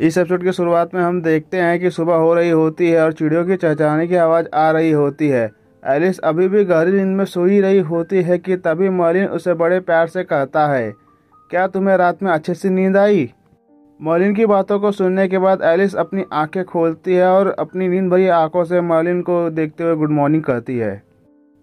इस एपिसोड की शुरुआत में हम देखते हैं कि सुबह हो रही होती है और चिड़ियों की चहचहाने की आवाज़ आ रही होती है। एलिस अभी भी गहरी नींद में सोई रही होती है कि तभी मर्लिन उसे बड़े प्यार से कहता है, क्या तुम्हें रात में अच्छे से नींद आई? मर्लिन की बातों को सुनने के बाद एलिस अपनी आंखें खोलती है और अपनी नींद भरी आंखों से मर्लिन को देखते हुए गुड मॉर्निंग कहती है।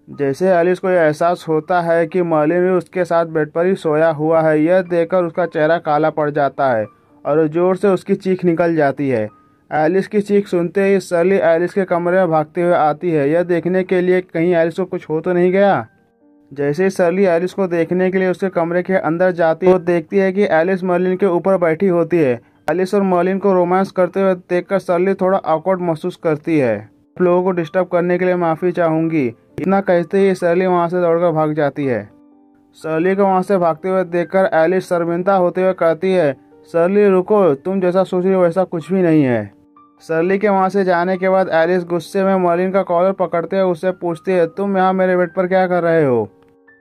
जैसे एलिस को यह एहसास होता है कि मर्लिन भी उसके साथ बेड पर ही सोया हुआ है, यह देखकर उसका चेहरा काला पड़ जाता है और जोर से उसकी चीख निकल जाती है। एलिस की चीख सुनते ही सर्ली एलिस के कमरे में भागते हुए आती है, यह देखने के लिए कहीं एलिस को कुछ हो तो नहीं गया। जैसे ही सर्ली एलिस को देखने के लिए उसके कमरे के अंदर जाती है, वो देखती है कि एलिस मर्लिन के ऊपर बैठी होती है। एलिस और मर्लिन को रोमांस करते हुए देखकर सर्ली थोड़ा ऑकवर्ड महसूस करती है। आप लोगों को डिस्टर्ब करने के लिए माफ़ी चाहूँगी। इतना कहते ही सर्ली वहाँ से दौड़कर भाग जाती है। सर्ली को वहाँ से भागते हुए देखकर एलिस शर्मिंदा होते हुए कहती है, सर्ली रुको, तुम जैसा सोच रही हो वैसा कुछ भी नहीं है। सर्ली के वहाँ से जाने के बाद एलिस गुस्से में मर्लिन का कॉलर पकड़ते हुए उससे पूछती है, तुम यहाँ मेरे बेड पर क्या कर रहे हो?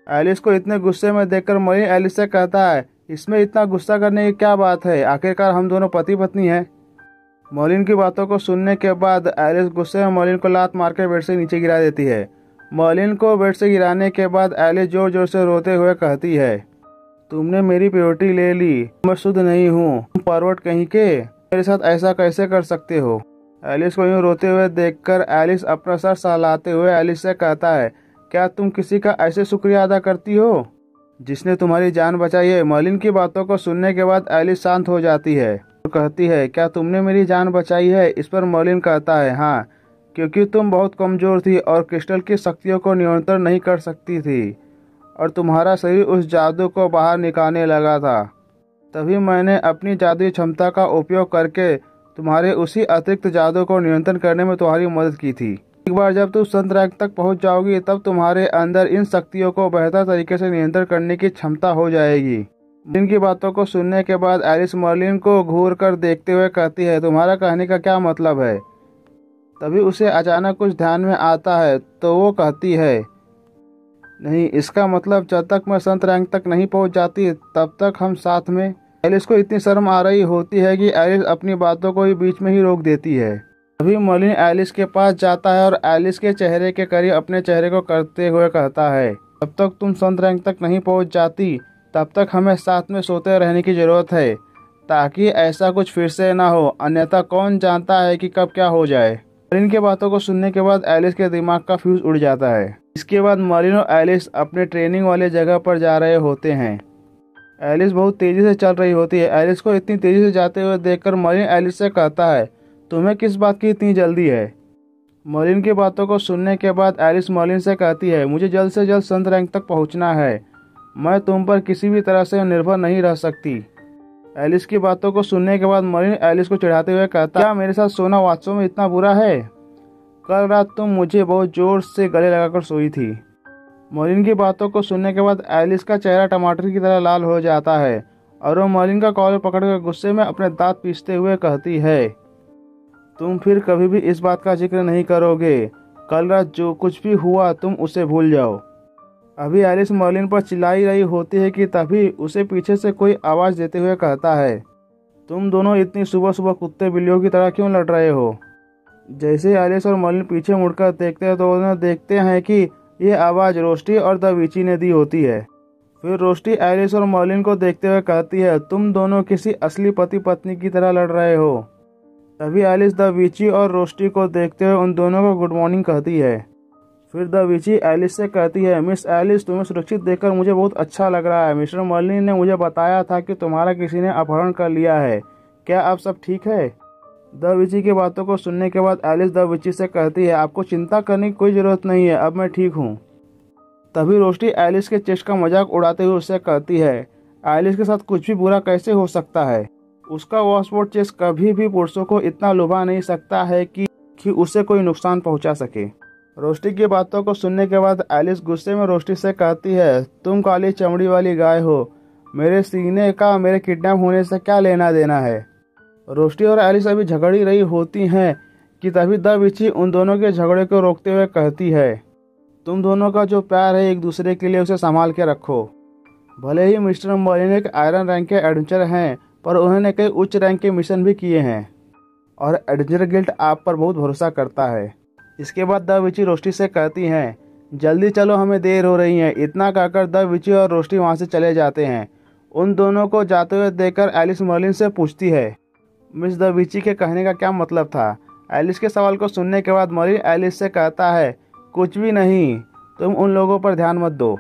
एलिस को इतने गुस्से में देखकर मर्लिन एलिस से कहता है, इसमें इतना गुस्सा करने की क्या बात है, आखिरकार हम दोनों पति पत्नी हैं। मर्लिन की बातों को सुनने के बाद एलिस गुस्से में मर्लिन को लात मार के बेड से नीचे गिरा देती है। मर्लिन को बेड से गिराने के बाद एलिस जोर जोर से रोते हुए कहती है, तुमने मेरी प्योरिटी ले ली, मैं शुद्ध नहीं हूँ, तुम परवट कहीं के, मेरे साथ ऐसा कैसे कर सकते हो? एलिस को यूँ रोते हुए देखकर एलिस अपना सर सहलाते हुए एलिस से कहता है, क्या तुम किसी का ऐसे शुक्रिया अदा करती हो जिसने तुम्हारी जान बचाई है? मर्लिन की बातों को सुनने के बाद एलिस शांत हो जाती है और कहती है, क्या तुमने मेरी जान बचाई है? इस पर मर्लिन कहता है, हाँ, क्योंकि तुम बहुत कमजोर थी और क्रिस्टल की शक्तियों को नियंत्रण नहीं कर सकती थी और तुम्हारा शरीर उस जादू को बाहर निकालने लगा था। तभी मैंने अपनी जादुई क्षमता का उपयोग करके तुम्हारे उसी अतिरिक्त जादू को नियंत्रण करने में तुम्हारी मदद की थी। एक बार जब तुम संत रैंक तक पहुंच जाओगी तब तुम्हारे अंदर इन शक्तियों को बेहतर तरीके से नियंत्रण करने की क्षमता हो जाएगी। मर्लिन की बातों को सुनने के बाद एलिस मर्लिन को घूर कर देखते हुए कहती है, तुम्हारा कहने का क्या मतलब है? तभी उसे अचानक कुछ ध्यान में आता है तो वो कहती है, नहीं, इसका मतलब जब तक मैं संत रैंक तक नहीं पहुंच जाती तब तक हम साथ में। एलिस को इतनी शर्म आ रही होती है कि एलिस अपनी बातों को ही बीच में ही रोक देती है। तभी मर्लिन एलिस के पास जाता है और एलिस के चेहरे के करीब अपने चेहरे को करते हुए कहता है, जब तक तुम संत रैंक तक नहीं पहुंच जाती तब तक हमें साथ में सोते रहने की जरूरत है, ताकि ऐसा कुछ फिर से ना हो, अन्यथा कौन जानता है कि कब क्या हो जाए। मर्लिन की बातों को सुनने के बाद एलिस के दिमाग का फ्यूज उड़ जाता है। इसके बाद मर्लिन और एलिस अपने ट्रेनिंग वाले जगह पर जा रहे होते हैं। एलिस बहुत तेजी से चल रही होती है। एलिस को इतनी तेजी से जाते हुए देखकर मर्लिन एलिस से कहता है, तुम्हें किस बात की इतनी जल्दी है? मर्लिन की बातों को सुनने के बाद एलिस मर्लिन से कहती है, मुझे जल्द से जल्द संत रैंक तक पहुंचना है, मैं तुम पर किसी भी तरह से निर्भर नहीं रह सकती। एलिस की बातों को सुनने के बाद मर्लिन एलिस को चिढ़ाते हुए कहता है, क्या मेरे साथ सोना वास्तव में इतना बुरा है? कल रात तुम मुझे बहुत जोर से गले लगाकर सोई थी। मर्लिन की बातों को सुनने के बाद एलिस का चेहरा टमाटर की तरह लाल हो जाता है और वो मर्लिन का कॉलर पकड़कर गुस्से में अपने दांत पीसते हुए कहती है, तुम फिर कभी भी इस बात का जिक्र नहीं करोगे, कल रात जो कुछ भी हुआ तुम उसे भूल जाओ। अभी एलिस मर्लिन पर चिल्लाई रही होती है कि तभी उसे पीछे से कोई आवाज़ देते हुए कहता है, तुम दोनों इतनी सुबह सुबह कुत्ते बिल्लियों की तरह क्यों लड़ रहे हो? जैसे एलिस और मर्लिन पीछे मुड़कर देखते हैं तो उन्हें देखते हैं कि ये आवाज़ रोस्टी और द विची ने दी होती है। फिर रोस्टी एलिस और मर्लिन को देखते हुए कहती है, तुम दोनों किसी असली पति पत्नी की तरह लड़ रहे हो। तभी एलिस द विची और रोस्टी को देखते हुए उन दोनों को गुड मॉर्निंग कहती है। फिर द विची एलिस से कहती है, मिस एलिस, तुम्हें सुरक्षित देखकर मुझे बहुत अच्छा लग रहा है। मिस्टर मर्लिन ने मुझे बताया था कि तुम्हारा किसी ने अपहरण कर लिया है, क्या अब सब ठीक है? द विची की बातों को सुनने के बाद एलिस द विची से कहती है, आपको चिंता करने की कोई ज़रूरत नहीं है, अब मैं ठीक हूँ। तभी रोस्टी एलिस के चेस्ट का मजाक उड़ाते हुए उससे कहती है, एलिस के साथ कुछ भी बुरा कैसे हो सकता है? उसका वॉशबोर्ड चेस्ट कभी भी पुरुषों को इतना लुभा नहीं सकता है कि उसे कोई नुकसान पहुँचा सके। रोस्टी की बातों को सुनने के बाद एलिस गुस्से में रोस्टी से कहती है, तुम काली चमड़ी वाली गाय हो, मेरे सीने का मेरे किडनैप होने से क्या लेना देना है? रोस्टी और एलिस अभी झगड़ी रही होती हैं कि तभी द विची उन दोनों के झगड़े को रोकते हुए कहती है, तुम दोनों का जो प्यार है एक दूसरे के लिए उसे संभाल के रखो। भले ही मिस्टर मर्लिन एक आयरन रैंक के एडवेंचर हैं, पर उन्होंने कई उच्च रैंक के मिशन भी किए हैं और एडवेंचर गिल्ड आप पर बहुत भरोसा करता है। इसके बाद द विची रोस्टी से कहती हैं, जल्दी चलो हमें देर हो रही है। इतना कहकर द विची और रोस्टी वहाँ से चले जाते हैं। उन दोनों को जाते हुए देखकर एलिस मर्लिन से पूछती है, मिस द विची के कहने का क्या मतलब था? एलिस के सवाल को सुनने के बाद मर्लिन एलिस से कहता है, कुछ भी नहीं, तुम उन लोगों पर ध्यान मत दो।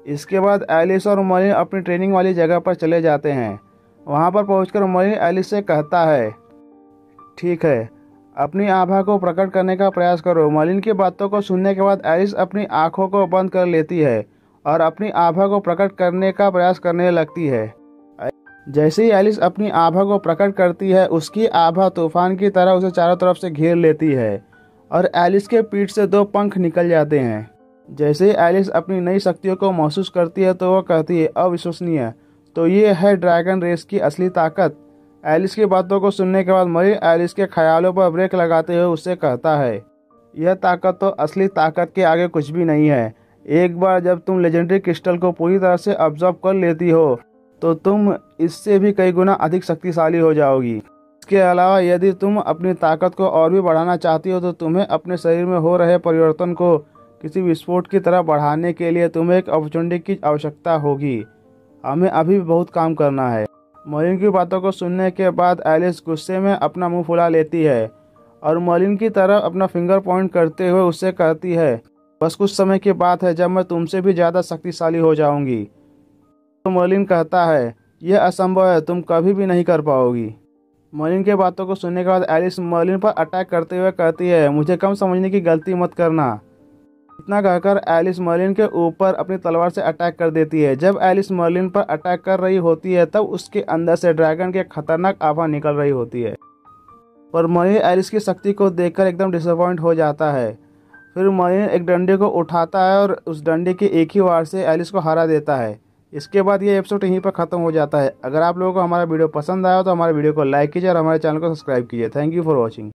इसके बाद एलिस और मर्लिन अपनी ट्रेनिंग वाली जगह पर चले जाते हैं। वहाँ पर पहुंचकर मर्लिन एलिस से कहता है, ठीक है, अपनी आभा को प्रकट करने का प्रयास करो। मर्लिन की बातों को सुनने के बाद एलिस अपनी आंखों को बंद कर लेती है और अपनी आभा को प्रकट करने का प्रयास करने लगती है। जैसे ही एलिस अपनी आभा को प्रकट करती है, उसकी आभा तूफान की तरह उसे चारों तरफ से घेर लेती है और एलिस के पीठ से 2 पंख निकल जाते हैं। जैसे ही एलिस अपनी नई शक्तियों को महसूस करती है तो वह कहती है, अविश्वसनीय, तो ये है ड्रैगन रेस की असली ताकत। एलिस की बातों को सुनने के बाद मर्लिन एलिस के ख्यालों पर ब्रेक लगाते हुए उससे कहता है, यह ताकत तो असली ताकत के आगे कुछ भी नहीं है। एक बार जब तुम लेजेंडरी क्रिस्टल को पूरी तरह से अब्जॉर्ब कर लेती हो तो तुम इससे भी कई गुना अधिक शक्तिशाली हो जाओगी। इसके अलावा यदि तुम अपनी ताकत को और भी बढ़ाना चाहती हो तो तुम्हें अपने शरीर में हो रहे परिवर्तन को किसी विस्फोट की तरह बढ़ाने के लिए तुम्हें एक अपॉर्चुनिटी की आवश्यकता होगी। हमें अभी भी बहुत काम करना है। मर्लिन की बातों को सुनने के बाद एलिस गुस्से में अपना मुंह फुला लेती है और मर्लिन की तरफ अपना फिंगर पॉइंट करते हुए उससे कहती है, बस कुछ समय की बात है जब मैं तुमसे भी ज़्यादा शक्तिशाली हो जाऊंगी। तो मर्लिन कहता है, यह असंभव है, तुम कभी भी नहीं कर पाओगी। मर्लिन की बातों को सुनने के बाद एलिस मर्लिन पर अटैक करते हुए कहती है, मुझे कम समझने की गलती मत करना। इतना कहकर एलिस मर्लिन के ऊपर अपनी तलवार से अटैक कर देती है। जब एलिस मर्लिन पर अटैक कर रही होती है तब उसके अंदर से ड्रैगन के खतरनाक आभा निकल रही होती है, पर मर्लिन एलिस की शक्ति को देखकर एकदम डिसअपॉइंट हो जाता है। फिर मर्लिन एक डंडे को उठाता है और उस डंडे की एक ही वार से एलिस को हरा देता है। इसके बाद ये एपिसोड यहीं पर खत्म हो जाता है। अगर आप लोगों को हमारा वीडियो पसंद आया तो हमारे वीडियो को लाइक कीजिए और हमारे चैनल को सब्सक्राइब कीजिए। Thank you for watching.